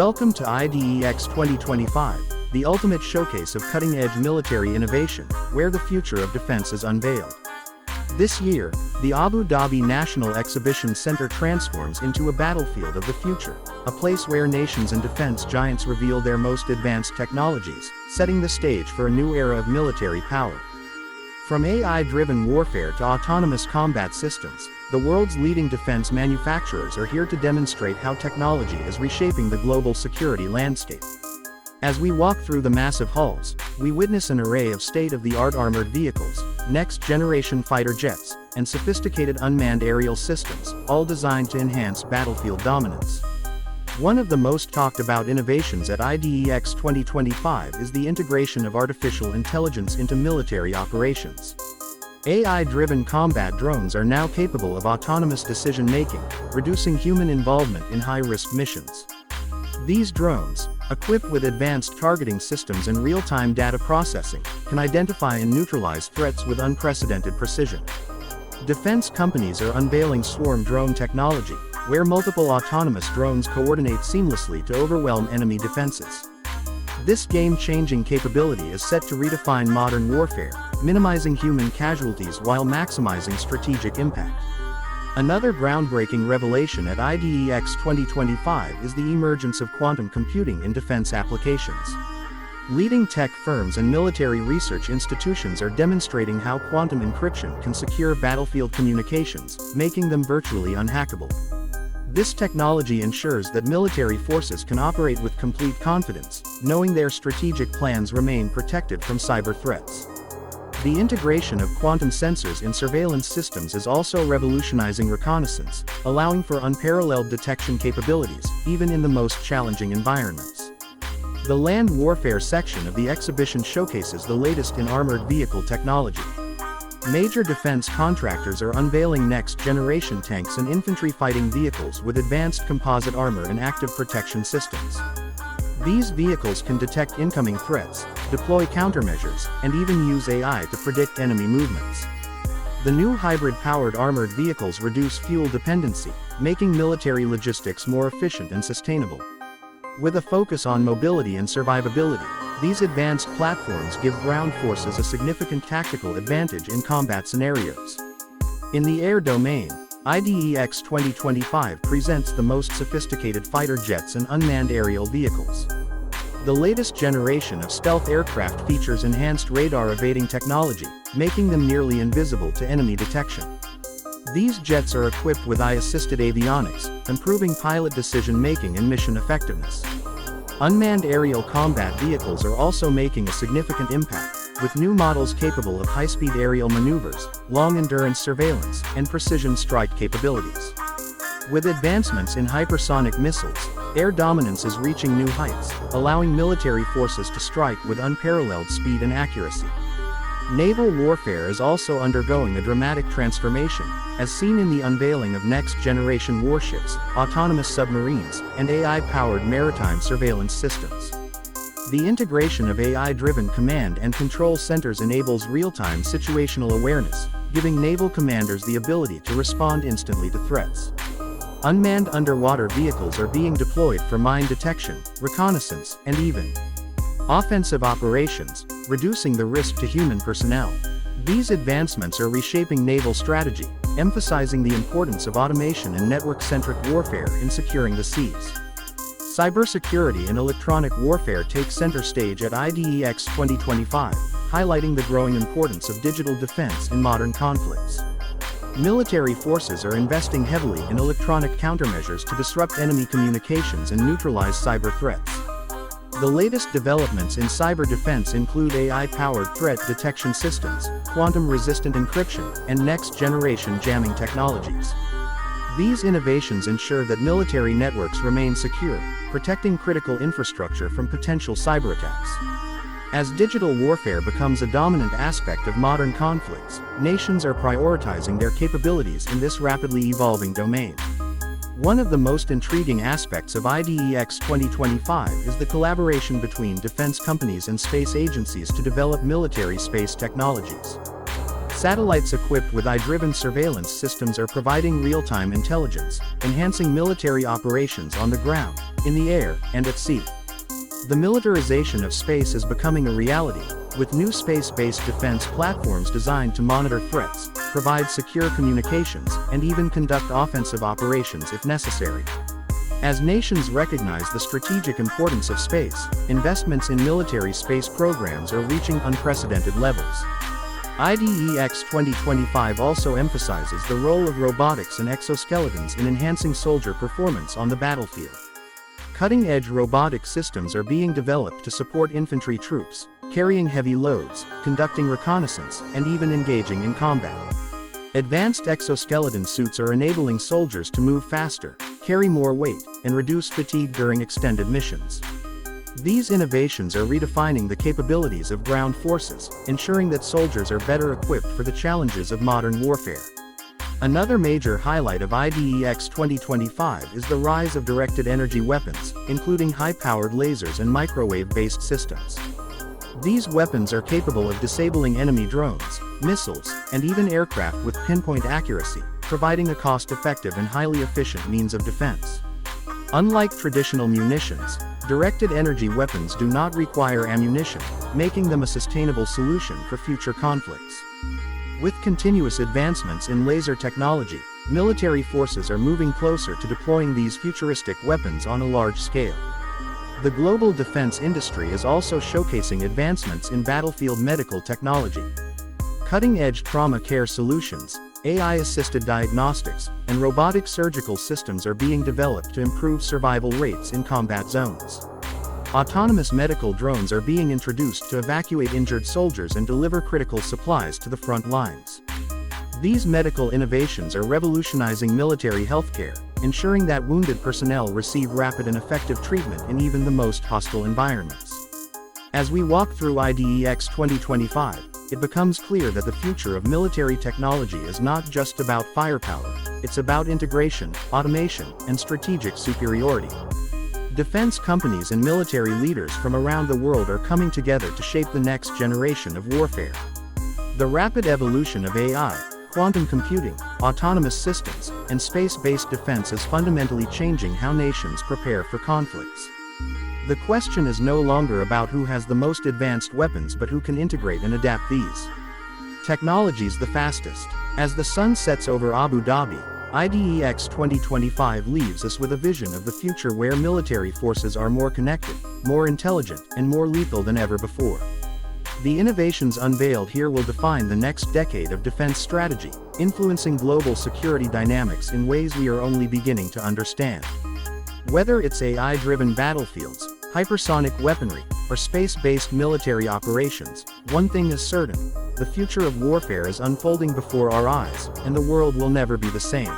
Welcome to IDEX 2025, the ultimate showcase of cutting-edge military innovation, where the future of defense is unveiled. This year, the Abu Dhabi National Exhibition Center transforms into a battlefield of the future, a place where nations and defense giants reveal their most advanced technologies, setting the stage for a new era of military power. From AI-driven warfare to autonomous combat systems, the world's leading defense manufacturers are here to demonstrate how technology is reshaping the global security landscape. As we walk through the massive halls, we witness an array of state-of-the-art armored vehicles, next-generation fighter jets, and sophisticated unmanned aerial systems, all designed to enhance battlefield dominance. One of the most talked-about innovations at IDEX 2025 is the integration of artificial intelligence into military operations. AI-driven combat drones are now capable of autonomous decision-making, reducing human involvement in high-risk missions. These drones, equipped with advanced targeting systems and real-time data processing, can identify and neutralize threats with unprecedented precision. Defense companies are unveiling swarm drone technology, where multiple autonomous drones coordinate seamlessly to overwhelm enemy defenses. This game-changing capability is set to redefine modern warfare, minimizing human casualties while maximizing strategic impact. Another groundbreaking revelation at IDEX 2025 is the emergence of quantum computing in defense applications. Leading tech firms and military research institutions are demonstrating how quantum encryption can secure battlefield communications, making them virtually unhackable. This technology ensures that military forces can operate with complete confidence, knowing their strategic plans remain protected from cyber threats. The integration of quantum sensors in surveillance systems is also revolutionizing reconnaissance, allowing for unparalleled detection capabilities, even in the most challenging environments. The land warfare section of the exhibition showcases the latest in armored vehicle technology. Major defense contractors are unveiling next-generation tanks and infantry fighting vehicles with advanced composite armor and active protection systems. These vehicles can detect incoming threats, deploy countermeasures, and even use AI to predict enemy movements. The new hybrid-powered armored vehicles reduce fuel dependency, making military logistics more efficient and sustainable. With a focus on mobility and survivability, these advanced platforms give ground forces a significant tactical advantage in combat scenarios. In the air domain, IDEX 2025 presents the most sophisticated fighter jets and unmanned aerial vehicles. The latest generation of stealth aircraft features enhanced radar evading technology, making them nearly invisible to enemy detection. These jets are equipped with AI-assisted avionics, improving pilot decision-making and mission effectiveness. Unmanned aerial combat vehicles are also making a significant impact, with new models capable of high-speed aerial maneuvers, long-endurance surveillance, and precision strike capabilities. With advancements in hypersonic missiles, air dominance is reaching new heights, allowing military forces to strike with unparalleled speed and accuracy. Naval warfare is also undergoing a dramatic transformation, as seen in the unveiling of next-generation warships, autonomous submarines, and AI-powered maritime surveillance systems. The integration of AI-driven command and control centers enables real-time situational awareness, giving naval commanders the ability to respond instantly to threats. Unmanned underwater vehicles are being deployed for mine detection, reconnaissance, and even offensive operations, reducing the risk to human personnel. These advancements are reshaping naval strategy, emphasizing the importance of automation and network-centric warfare in securing the seas. Cybersecurity and electronic warfare take center stage at IDEX 2025, highlighting the growing importance of digital defense in modern conflicts. Military forces are investing heavily in electronic countermeasures to disrupt enemy communications and neutralize cyber threats. The latest developments in cyber defense include AI-powered threat detection systems, quantum-resistant encryption, and next-generation jamming technologies. These innovations ensure that military networks remain secure, protecting critical infrastructure from potential cyber attacks. As digital warfare becomes a dominant aspect of modern conflicts, nations are prioritizing their capabilities in this rapidly evolving domain. One of the most intriguing aspects of IDEX 2025 is the collaboration between defense companies and space agencies to develop military space technologies. Satellites equipped with AI-driven surveillance systems are providing real-time intelligence, enhancing military operations on the ground. in the air, and at sea. The militarization of space is becoming a reality, with new space-based defense platforms designed to monitor threats, provide secure communications, and even conduct offensive operations if necessary. As nations recognize the strategic importance of space, investments in military space programs are reaching unprecedented levels. IDEX 2025 also emphasizes the role of robotics and exoskeletons in enhancing soldier performance on the battlefield. Cutting-edge robotic systems are being developed to support infantry troops, carrying heavy loads, conducting reconnaissance, and even engaging in combat. Advanced exoskeleton suits are enabling soldiers to move faster, carry more weight, and reduce fatigue during extended missions. These innovations are redefining the capabilities of ground forces, ensuring that soldiers are better equipped for the challenges of modern warfare. Another major highlight of IDEX 2025 is the rise of directed energy weapons, including high-powered lasers and microwave-based systems. These weapons are capable of disabling enemy drones, missiles, and even aircraft with pinpoint accuracy, providing a cost-effective and highly efficient means of defense. Unlike traditional munitions, directed energy weapons do not require ammunition, making them a sustainable solution for future conflicts. With continuous advancements in laser technology, military forces are moving closer to deploying these futuristic weapons on a large scale. The global defense industry is also showcasing advancements in battlefield medical technology. Cutting-edge trauma care solutions, AI-assisted diagnostics, and robotic surgical systems are being developed to improve survival rates in combat zones. Autonomous medical drones are being introduced to evacuate injured soldiers and deliver critical supplies to the front lines. These medical innovations are revolutionizing military healthcare, ensuring that wounded personnel receive rapid and effective treatment in even the most hostile environments. As we walk through IDEX 2025, it becomes clear that the future of military technology is not just about firepower, it's about integration, automation, and strategic superiority. Defense companies and military leaders from around the world are coming together to shape the next generation of warfare. The rapid evolution of AI, quantum computing, autonomous systems, and space-based defense is fundamentally changing how nations prepare for conflicts. The question is no longer about who has the most advanced weapons but who can integrate and adapt these technologies the fastest. As the sun sets over Abu Dhabi, IDEX 2025 leaves us with a vision of the future where military forces are more connected, more intelligent, and more lethal than ever before. The innovations unveiled here will define the next decade of defense strategy, influencing global security dynamics in ways we are only beginning to understand. Whether it's AI-driven battlefields, hypersonic weaponry, or space-based military operations, one thing is certain: the future of warfare is unfolding before our eyes, and the world will never be the same.